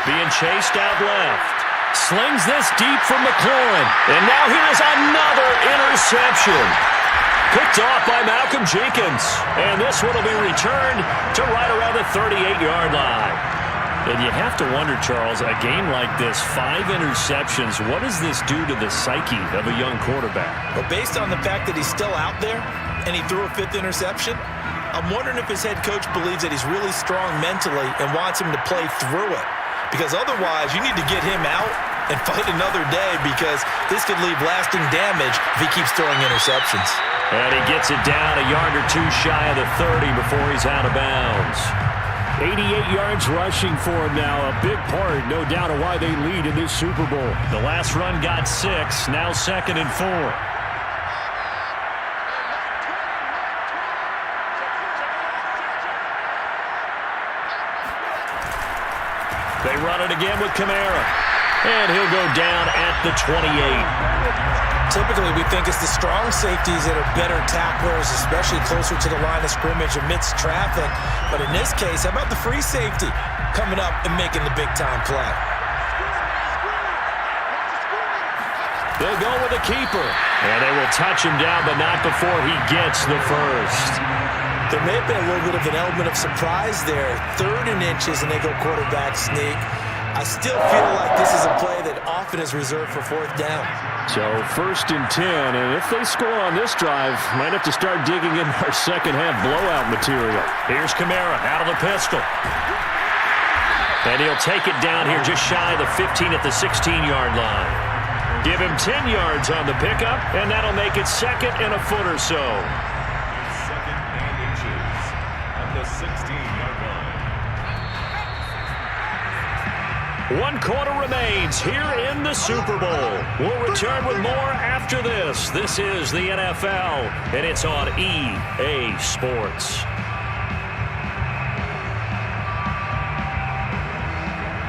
Speaker 3: Being chased out left. Slings this deep from McLaurin. And now here's another interception. Picked off by Malcolm Jenkins. And this one will be returned to right around the 38-yard line. And you have to wonder, Charles, a game like this, 5 interceptions, what does this do to the psyche of a young quarterback?
Speaker 4: But based on the fact that he's still out there and he threw a 5th interception, I'm wondering if his head coach believes that he's really strong mentally and wants him to play through it. Because otherwise, you need to get him out and fight another day because this could leave lasting damage if he keeps throwing interceptions.
Speaker 3: And he gets it down a yard or 2 shy of the 30 before he's out of bounds. 88 yards rushing for him now. A big part, no doubt, of why they lead in this Super Bowl. The last run got 6, now 2nd and 4. They run it again with Kamara. And he'll go down at the 28.
Speaker 6: Typically, we think it's the strong safeties that are better tacklers, especially closer to the line of scrimmage amidst traffic. But in this case, how about the free safety coming up and making the big-time play?
Speaker 3: They'll go with the keeper. And they will touch him down, but not before he gets the first.
Speaker 6: There may have been a little bit of an element of surprise there. 3rd and inches, and they go quarterback sneak. I still feel like this is a play that often is reserved for 4th down.
Speaker 3: So 1st and 10, and if they score on this drive, might have to start digging in our second half blowout material. Here's Kamara out of the pistol. And he'll take it down here just shy of the 15 at the 16-yard line. Give him 10 yards on the pickup, and that'll make it 2nd and a foot or so.
Speaker 5: 2nd and inches at the 16-yard line.
Speaker 3: 1 quarter remains here in the Super Bowl. We'll return with more after this. This is the NFL, and it's on EA Sports.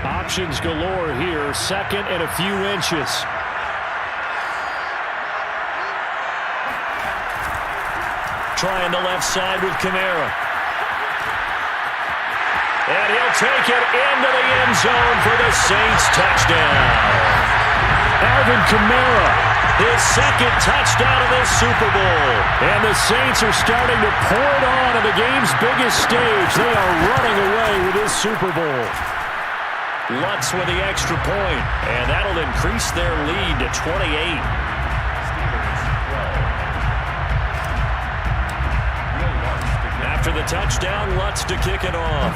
Speaker 3: Options galore here. 2nd and a few inches. Trying the left side with Kamara. And he'll take it into the end zone for the Saints touchdown. Alvin Kamara, his 2nd touchdown of this Super Bowl. And the Saints are starting to pour it on the game's biggest stage. They are running away with this Super Bowl. Lutz with the extra point, and that'll increase their lead to 28. After the touchdown, Lutz to kick it off.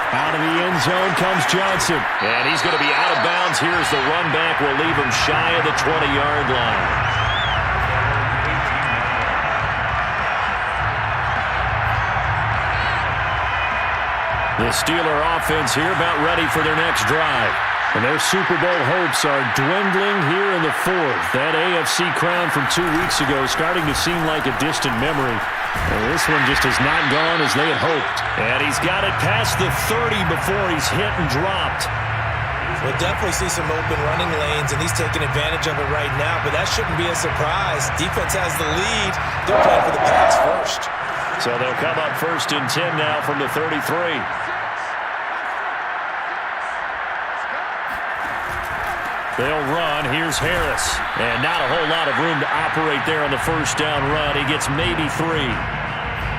Speaker 3: Out of the end zone comes Johnson. And he's going to be out of bounds. Here's the run back. Will leave him shy of the 20-yard line. The Steeler offense here about ready for their next drive. And their Super Bowl hopes are dwindling here in the 4th. That AFC crown from 2 weeks ago is starting to seem like a distant memory. And this one just has not gone as they had hoped. And he's got it past the 30 before he's hit and dropped.
Speaker 6: We'll definitely see some open running lanes, and he's taking advantage of it right now, but that shouldn't be a surprise. Defense has the lead. They're playing for the pass first.
Speaker 3: So they'll come up 1st and 10 now from the 33. They'll run. Here's Harris. And not a whole lot of room to operate there on the 1st down run. He gets maybe 3.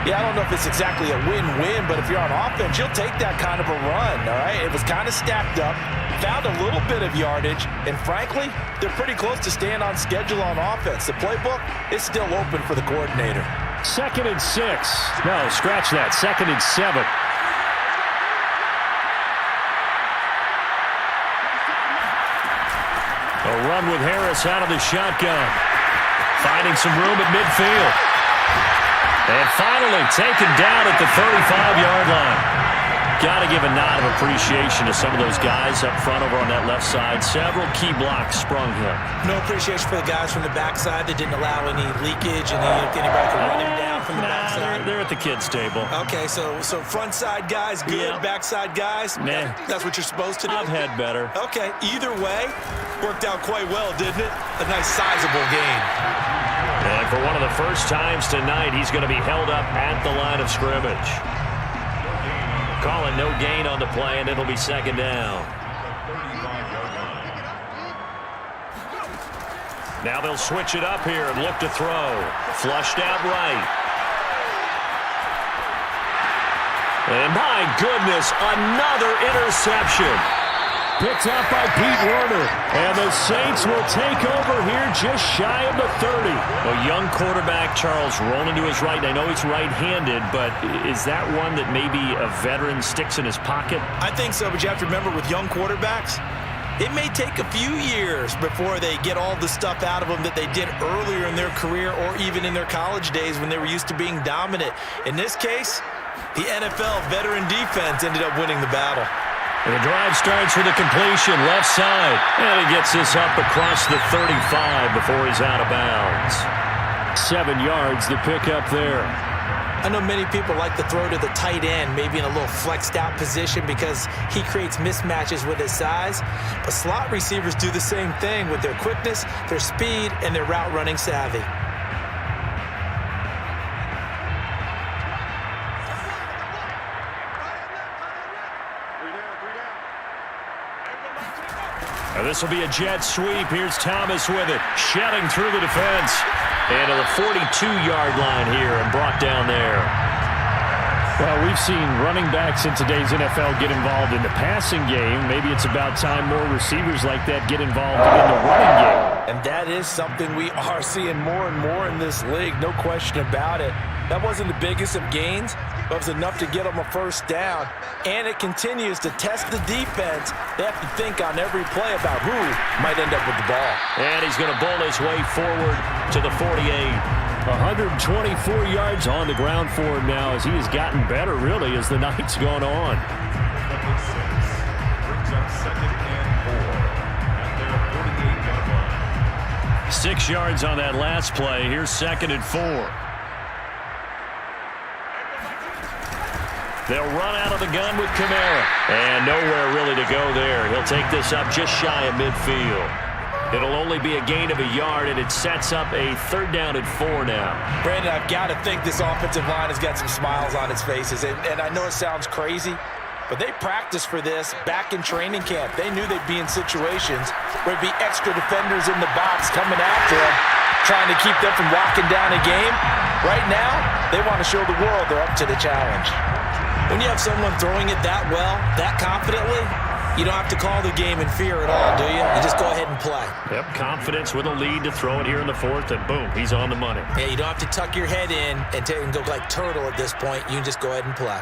Speaker 6: Yeah, I don't know if it's exactly a win-win, but if you're on offense, you'll take that kind of a run, all right? It was kind of stacked up, found a little bit of yardage, and frankly, they're pretty close to staying on schedule on offense. The playbook is still open for the coordinator.
Speaker 3: 2nd and 6. No, scratch that. 2nd and 7. A run with Harris out of the shotgun. Finding some room at midfield. And finally taken down at the 35-yard line. Got to give a nod of appreciation to some of those guys up front over on that left side. Several key blocks sprung him.
Speaker 6: No appreciation for the guys from the backside that didn't allow any leakage and anybody could run him down from the backside.
Speaker 3: They're at the kids' table.
Speaker 6: Okay, so front side guys good,
Speaker 3: Yeah.
Speaker 6: backside guys,
Speaker 3: Nah.
Speaker 6: that's what you're supposed to do?
Speaker 3: I've had better.
Speaker 6: Okay, either way, worked out quite well, didn't it? A nice sizable gain.
Speaker 3: And for one of the first times tonight, he's going to be held up at the line of scrimmage. Calling no gain on the play, and it'll be 2nd down. Now they'll switch it up here and look to throw. Flushed out right. And my goodness, another interception. Picked up by Pete Werner. And the Saints will take over here just shy of the 30. A young quarterback, Charles, rolling to his right. I know he's right-handed, but is that one that maybe a veteran sticks in his pocket?
Speaker 6: I think so, but you have to remember with young quarterbacks, it may take a few years before they get all the stuff out of them that they did earlier in their career or even in their college days when they were used to being dominant. In this case, the NFL veteran defense ended up winning the battle.
Speaker 3: And the drive starts with a completion, left side. And he gets this up across the 35 before he's out of bounds. 7 yards, the pickup there.
Speaker 6: I know many people like to throw to the tight end, maybe in a little flexed out position because he creates mismatches with his size. But slot receivers do the same thing with their quickness, their speed, and their route running savvy.
Speaker 3: Now this will be a jet sweep. Here's Thomas with it, shedding through the defense. And to the 42-yard line here and brought down there.
Speaker 5: Well, we've seen running backs in today's NFL get involved in the passing game. Maybe it's about time more receivers like that get involved in the running game.
Speaker 4: And that is something we are seeing more and more in this league, no question about it. That wasn't the biggest of gains, but it was enough to get them a first down. And it continues to test the defense. They have to think on every play about who might end up with the ball.
Speaker 3: And he's going to bowl his way forward to the 48.
Speaker 5: 124 yards on the ground for him now as he has gotten better, really, as the night's gone on.
Speaker 7: Number 6 brings up 2nd and 4 at their 48-yard line.
Speaker 3: 6 yards on that last play. Here's 2nd and 4. They'll run out of the gun with Kamara. And nowhere really to go there. He'll take this up just shy of midfield. It'll only be a gain of a yard, and it sets up a 3rd down and 4 now.
Speaker 4: Brandon, I've got to think this offensive line has got some smiles on its faces. And I know it sounds crazy, but they practiced for this back in training camp. They knew they'd be in situations where there'd be extra defenders in the box coming after them, trying to keep them from locking down a game. Right now, they want to show the world they're up to the challenge. When you have someone throwing it that well, that confidently, you don't have to call the game in fear at all, do you? You just go ahead and play.
Speaker 3: Yep, confidence with a lead to throw it here in the 4th, and boom, he's on the money.
Speaker 6: Yeah, you don't have to tuck your head in and go like turtle at this point. You can just go ahead and play.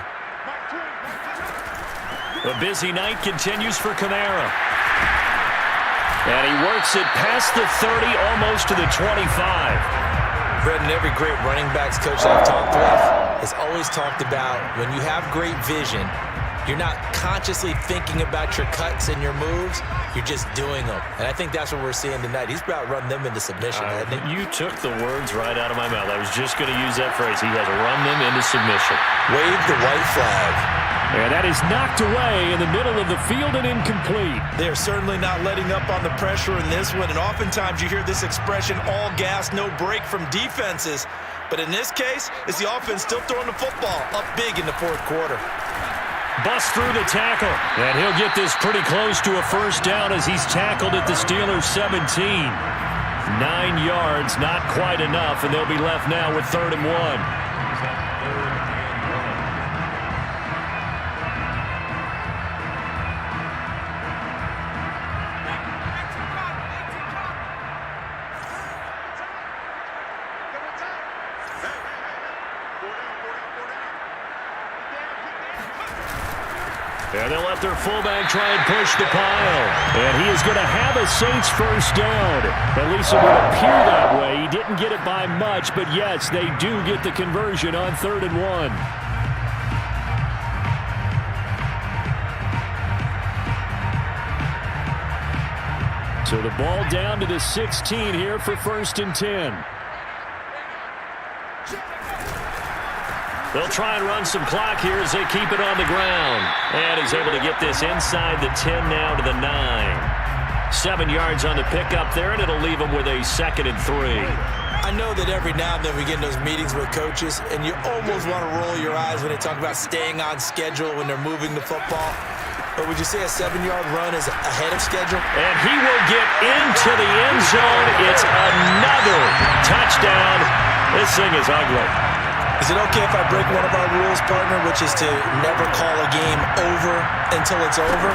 Speaker 3: The busy night continues for Kamara. And he works it past the 30, almost to the 25.
Speaker 6: Brendan, every great running backs coach I've talked with has always talked about when you have great vision, you're not consciously thinking about your cuts and your moves. You're just doing them. And I think that's what we're seeing tonight. He's about to run them into submission, hasn't he?
Speaker 3: You took the words right out of my mouth. I was just going to use that phrase. He has run them into submission.
Speaker 6: Wave the white flag.
Speaker 5: And that is knocked away in the middle of the field and incomplete.
Speaker 4: They're certainly not letting up on the pressure in this one. And oftentimes you hear this expression, all gas, no break from defenses. But in this case, it's the offense still throwing the football up big in the 4th quarter.
Speaker 3: Bust through the tackle. And he'll get this pretty close to a first down as he's tackled at the Steelers' 17. 9 yards, not quite enough, and they'll be left now with 3rd and 1. And they'll let their fullback try and push the pile.
Speaker 5: And he is going to have a Saints first down. At least it would appear that way. He didn't get it by much, but yes, they do get the conversion on 3rd and 1. So the ball down to the 16 here for 1st and 10.
Speaker 3: They'll try and run some clock here as they keep it on the ground. And he's able to get this inside the 10 now to the 9. 7 yards on the pickup there, and it'll leave them with a 2nd and 3.
Speaker 6: I know that every now and then we get in those meetings with coaches, and you almost want to roll your eyes when they talk about staying on schedule when they're moving the football. But would you say a 7-yard run is ahead of schedule?
Speaker 3: And he will get into the end zone. It's another touchdown. This thing is ugly.
Speaker 6: Is it okay if I break one of our rules, partner, which is to never call a game over until it's over?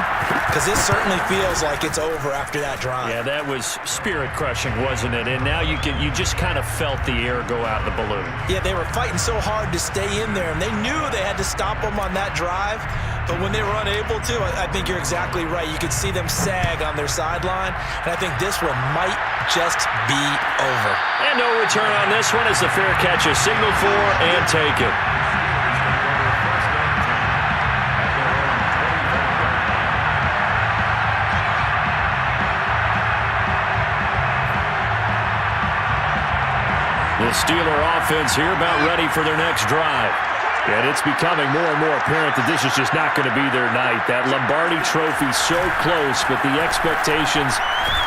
Speaker 6: Because this certainly feels like it's over after that drive.
Speaker 3: Yeah, that was spirit-crushing, wasn't it? And now you just kind of felt the air go out the balloon.
Speaker 6: Yeah, they were fighting so hard to stay in there, and they knew they had to stop them on that drive. But when they were unable to, I think you're exactly right. You could see them sag on their sideline, and I think this one might just be over.
Speaker 3: And no return on this one as the fair catch is signaled for and taken. The Steeler offense here about ready for their next drive.
Speaker 5: And it's becoming more and more apparent that this is just not going to be their night. That Lombardi Trophy so close, but the expectations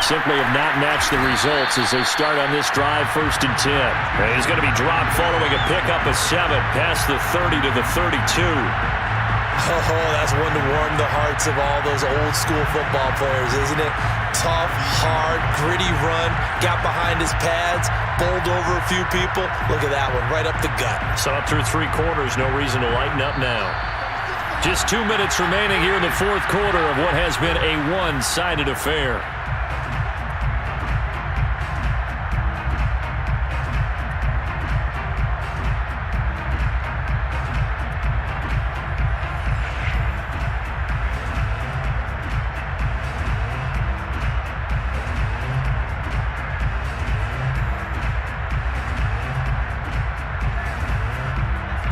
Speaker 5: simply have not matched the results as they start on this drive, 1st and 10.
Speaker 3: And he's going to be dropped following a pickup of 7 past the 30 to the 32.
Speaker 4: Oh, that's one to warm the hearts of all those old-school football players, isn't it? Tough, hard, gritty run, got behind his pads, bowled over a few people. Look at that one, right up the gut.
Speaker 3: Saw it through 3 quarters, no reason to lighten up now. Just 2 minutes remaining here in the 4th quarter of what has been a one-sided affair.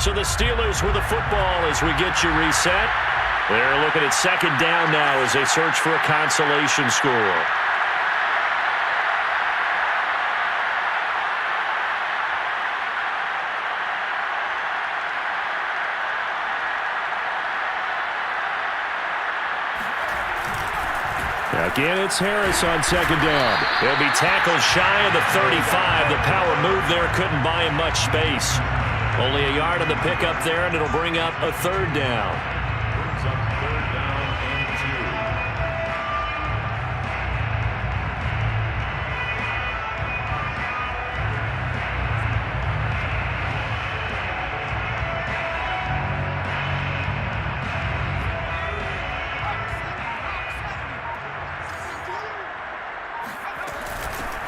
Speaker 3: So the Steelers with the football as we get you reset. They're looking at 2nd down now as they search for a consolation score.
Speaker 5: Again, it's Harris on 2nd down.
Speaker 3: He'll be tackled shy of the 35. The power move there couldn't buy him much space. Only a yard on the pickup there, and it'll bring up a 3rd down.
Speaker 7: Brings up 3rd down and 2.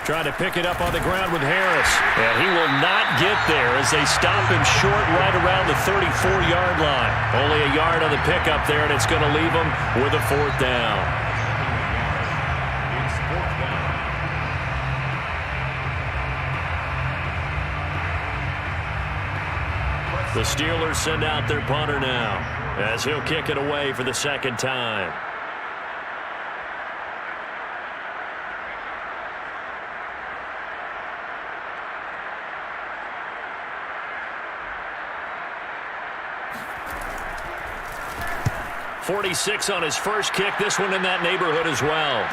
Speaker 3: Trying to pick it up on the ground with Harris. And he will not get there as they stop him short right around the 34-yard line. Only a yard on the pickup there, and it's going to leave him with a 4th down.
Speaker 7: It's 4th down.
Speaker 3: The Steelers send out their punter now as he'll kick it away for the 2nd time. .46 on his first kick. This one in that neighborhood as well.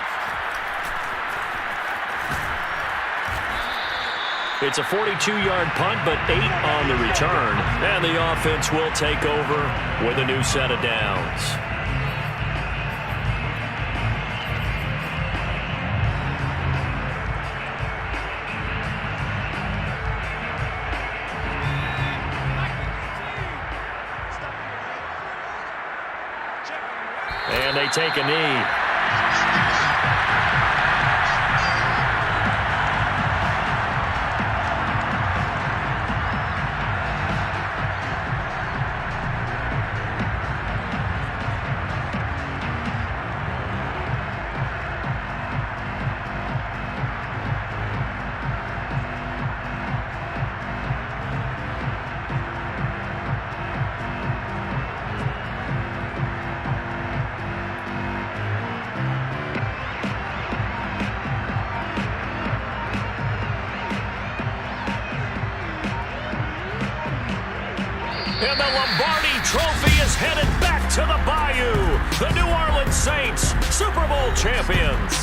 Speaker 3: It's a 42-yard punt, but 8 on the return. And the offense will take over with a new set of downs. And they take a knee. And the Lombardi Trophy is headed back to the Bayou. The New Orleans Saints, Super Bowl champions.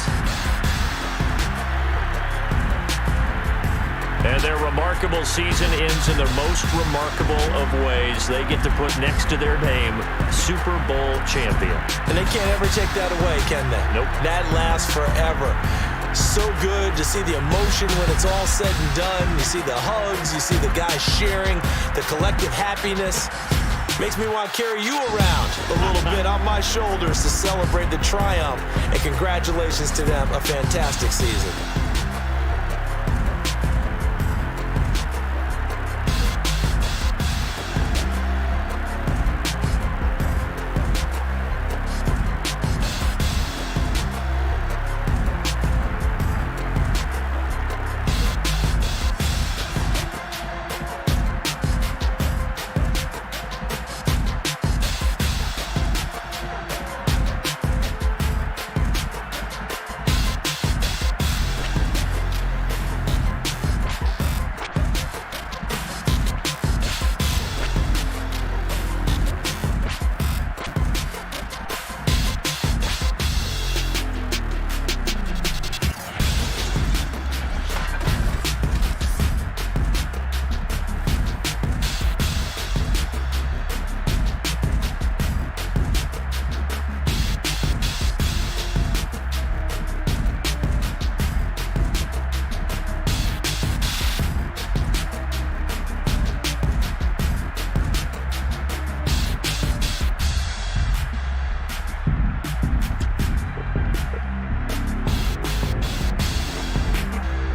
Speaker 3: And their remarkable season ends in the most remarkable of ways. They get to put next to their name, Super Bowl champion.
Speaker 4: And they can't ever take that away, can they?
Speaker 3: Nope.
Speaker 4: That lasts forever. So good to see the emotion when it's all said and done. You see the hugs, you see the guys sharing, the collective happiness. Makes me want to carry you around a little bit on my shoulders to celebrate the triumph. And congratulations to them, a fantastic season.